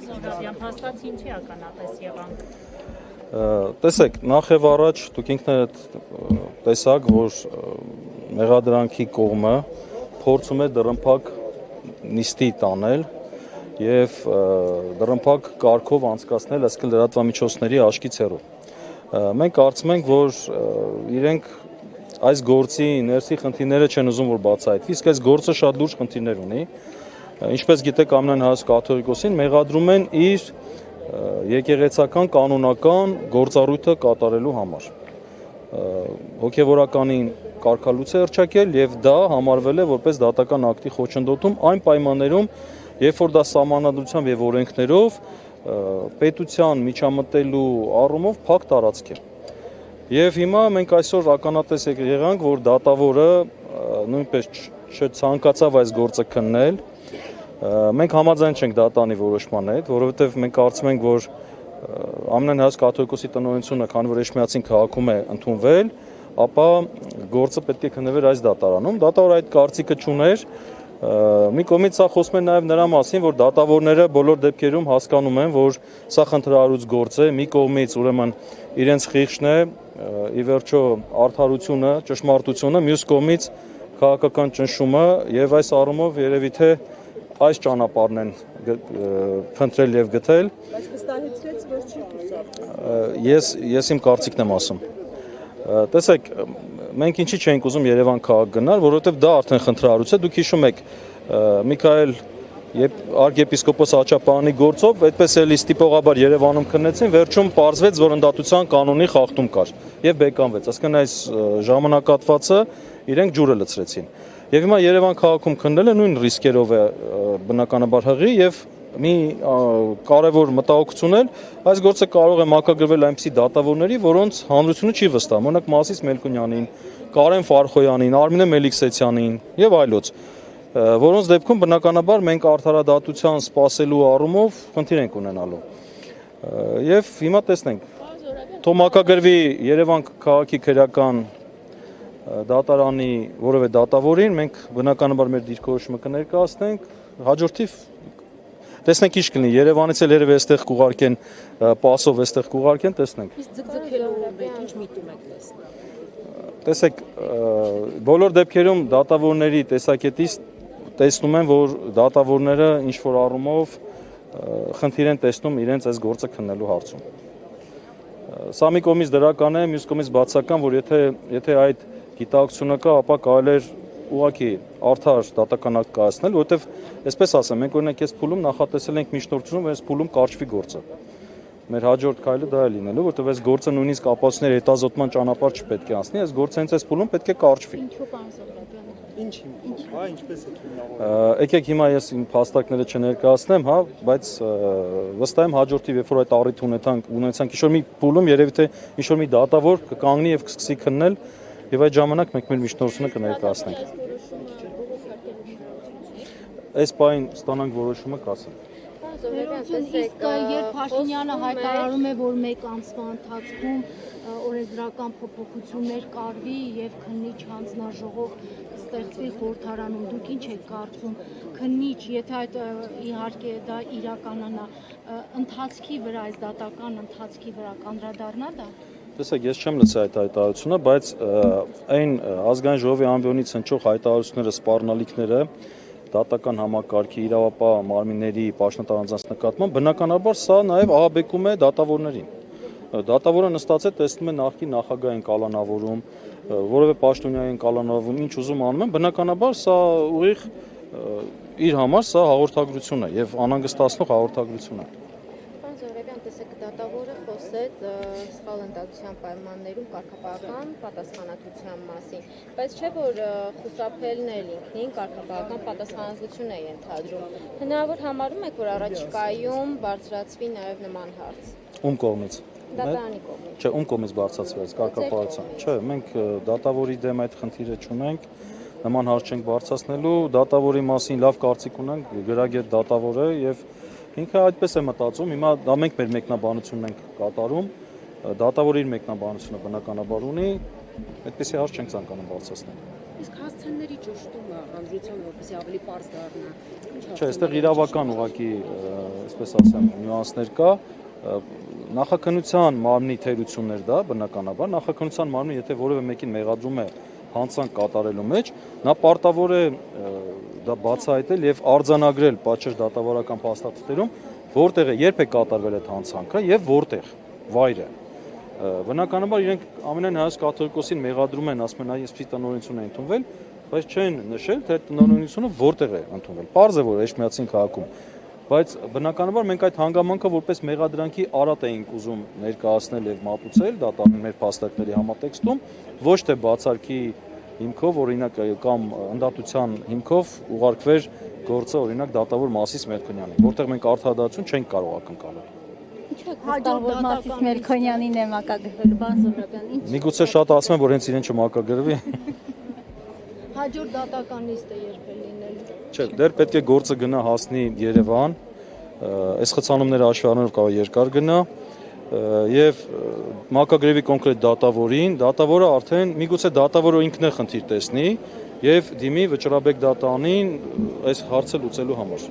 Զորաբյան, հաստատ ինչի ականատես եղանք։ Տեսեք, նախ եւ առաջ դուք ինքներդ տեսաք, որ մեղադրանքի կողմը փորձում է դռնփակ նիստի տանել եւ դռնփակ կարգով անցկացնել, այսինքն լրատվամիջոցների աչքից հեռու։ Մենք կարծում ենք, որ իրենք այս գործի ներսի խնդիրները չեն ուզում որ բացահայտվի, իսկ այս գործը շատ լուրջ խնդիրներ ունի։ Ինչպես գիտեք, Ամենայն Հայոց կաթողիկոսին մեղադրում են իր եկեղեցական կանոնական գործառույթը կատարելու համար։ Հոգևորականին կարգալույց է հռչակել եւ դա համարվել է որպես դատական ակտի խոչընդոտում այն պայմաններում, երբ որ դա սահմանադրությամբ եւ օրենքներով պետության միջամտելու առումով փակ տարածք է։ Եվ հիմա մենք այսօր ականատես եղանք, որ դատավորը նույնպես չցանկացավ այս գործը քննել։ Մենք համաձայն չենք դատանի որոշման հետ, որովհետև մենք կարծում ենք, որ Ամենայն Հայոց կաթողիկոսի տնօրենությունը, քանի որ Էջմիածին քաղաքում է ընդունվել, ապա գործը պետք է քննվեր այս դատարանում։ Դատավորը այդ կարծիքը չուներ։ Մի կողմից սա խոսում է նաև նրա մասին, որ դատավորները բոլոր դեպքերում հասկանում են, որ սա խնդրահարույց գործ է, մի կողմից ուրեմն իրենց խիղճն է, ի վերջո արդարությունը, ճշմարտությունը, մյուս կողմից քաղաքական ճնշումը եւ այս առումով երևի թե այս ճանապարհն են փնտրել եւ գտել։ Բայց վստահեցրեց, որ չի կուսակցի։ Ես իմ կարծիքն եմ ասում։ Տեսեք, մենք ինչի չենք ուզում Երևան քաղաք գնալ, որովհետեւ դա արդեն խնդրահարույց է։ Դուք հիշում եք Միքայել arczepiskopos Հաչապյանի գործով այդպես էլի ստիպողաբար Երևանում քննեցին, վերջում պարզվեց, որ ընդդատության կանոնի խախտում կար եւ բեկանվեց։ Այսինքն այս ժամանակատվածը իրենք ջուրը լցրեցին։ Եվ հիմա Երևան քաղաքում քննելը նույն ռիսկերով է բնականաբար հղի եւ մի կարևոր մտահոգություն էլ այս գործը կարող է մակագրվել այնպիսի դատավորների, որոնց հանրությունը չի վստահում, օրինակ Մասիս Մելքոնյանին, Կարեն Ֆարխոյանին, Արմինե Մելիքսեցյանին եւ այլոց, որոնց դեպքում բնականաբար մենք արդարադատության սպասելու առումով խնդիր ենք ունենալու։ Եվ հիմա տեսնենք, թող մակագրվի Երևան քաղաքի քրեական դատարանի որևէ դատավորին, մենք բնականաբար մեր դիրքորոշումը կներկայացնենք, հաջորդիվ տեսնենք ինչ կլինի, Երևանից էլ երևի այստեղ կուղարկեն, պասով այստեղ կուղարկեն, տեսնենք։ Իսկ ձգձգելով եք, ինչ միտում եք տեսնել։ Տեսեք, բոլոր դեպքերում դատավորների տեսակետից տեսնում են, որ դատավորները ինչ որ առումով խնդիր են տեսնում իրենց այս գործը քննելու հարցում։ Սա մի կողմից դրական է, մյուս կողմից բացական, որ եթե այդ գիտակցությունը կա, ապա կարելի է ուղղակի արդար դատական ակտ կայացնել, որովհետև այսպես ասեմ, մենք օրինակ այս փուլում նախատեսել ենք միջնորդությունում, որ այս փուլում կարճվի գործը։ Մեր հաջորդ քայլը դա է լինելու, որովհետև այս գործը նույնիսկ ապացույցների հետազոտման ճանապարհ չպետք է անցնի, այս գործը հենց այս փուլում պետք է կարճվի։ Ինչու պարոն Զոհրաբյան։ Ինչպես եք հիմնավորում։ Եկեք հիմա ես իմ փաստարկները չներկայացնեմ, հա, բայց վստահ եմ հաջորդիվ երբ որ այդ առիթ ունեցանք ինչ որ մի փուլում երևի թե ինչ որ մի դատավոր կկանգնի եւ կսկսի քննել եւ այդ ժամանակ մենք մեր միջնորդությունը կներկայացնենք։ Այս պայն ստանանք որոշումը կասեմ։ Իսկ երբ Փաշինյանը հայտարարում է, որ մեկ ամսվա ընթացքում օրենսդրական փոփոխություններ կարվի եւ քննիչ հանձնաժողով ստեղծվի խորհրդարանում, դուք ինչ եք կարծում, քննիչ, եթե այդ իհարկե դա իրականանա, ընթացքի վրա, այս դատական ընթացքի վրա կանդրադառնա դա։ Տեսեք, ես չեմ լսել այդ հայտարարությունը, բայց այն ազգային ժողովի ամբիոնից հնչող հայտարարությունները, սպառնալիքները դատական համակարգի իրավապահ մարմինների պաշտոնատար անձանց նկատմամբ բնականաբար սա նաև ահաբեկում է դատավորներին։ Դատավորը նստած է տեսնում է նախկին նախագահային կալանավորում, որևէ պաշտոնյային կալանավորում, ինչ ուզում անում են, բնականաբար սա ուղիղ իր համար սա հաղորդագրություն է եւ անհանգստացնող հաղորդագրություն է։ Պարոն Զոհրաբյան, տեսեք, դատավորը խոսեց սխալ ընդդատության պայմաններում կարգապահական պատասխանատվության մասին, բայց չէ որ խուսափելն էլ ինքնին կարգապահական պատասխանատվություն է ենթադրում։ Հնարավոր համարում եք, որ առաջիկայում բարձրացվի նաև նման հարց։ Ում կողմից։ Դատարանի կողմից։ Չէ, ում կողմից բարձրացվեց կարգապահության։ Չէ, մենք դատավորի դեմ այդ խնդիրը չունենք, նման հարց չենք բարձրացնելու, դատավորի մասին լավ կարծիք ունենք, գրագետ դատավոր է եւ ինքը այդպես է մտածում, հիմա դա մենք մեր մեկնաբանությունն ենք կատարում, դատավորի իր մեկնաբանությունը բնականաբար ունի, այդպեսի հարց չենք ցանկանում բարձրացնել։ Իսկ հասցեների ճշտումը հանրության որպեսզի ավելի պարզ դառնա։ Չէ, այստեղ իրավական ուղղակի, այսպես ասեմ, նյուանսներ կա։ Նախաքննության մարմնի թերություններ դա բնականաբար, նախաքննության մարմնը եթե որևէ մեկին մեղադրում է հանցանք կատարելու մեջ, նա պարտավոր է դա բացահայտել եւ արձանագրել պատշաճ դատավարական փաստաթղթերում, որտեղ է, երբ է կատարվել այդ հանցանքը եւ որտեղ, վայրը։ Բնականաբար իրենք ամենայն հայոց կաթողիկոսին մեղադրում են, ասում են, այ այսպիսի տնօրինություն է ընդունվել, բայց չեն նշել, թե տնօրինությունը որտեղ է ընդունվել։ Պարզ է, որ Էջմիածին քաղաքում, բայց բնականաբար մենք այդ հանգամանքը որպես մեղադրանքի արատ էինք ուզում ներկայացնել եւ մատուցել դատավորի մեր փաստարկների համատեքստում, ոչ թե բացարկի հիմքով, օրինակ կամ ընդդատության հիմքով ուղարկվեր գործը, օրինակ դատավոր Մասիս Մելքոնյանին, որտեղ մենք արդարադատություն չենք կարող ակնկալել։ Հաջորդ Մասիս Մելքոնյանին է մակագրվելու, բան Զոհրաբյան, ինչ։ Միգուցե շատ ասում են, որ հենց իրեն չմակագրվի։ Հաջորդ դատական նիստը երբ է լինելու։ Չէ, դեռ պետք է գործը գնա հասնի Երևան, այս խցանումները հաշվի առնելով կարող երկար գնա եւ մակագրեվի կոնկրետ դատավորին, դատավորը արդեն միգուցե դատավորը ինքն է խնդիր տեսնի եւ դիմի Վճռաբեկ դատարանին այս հարցը լուծելու համար։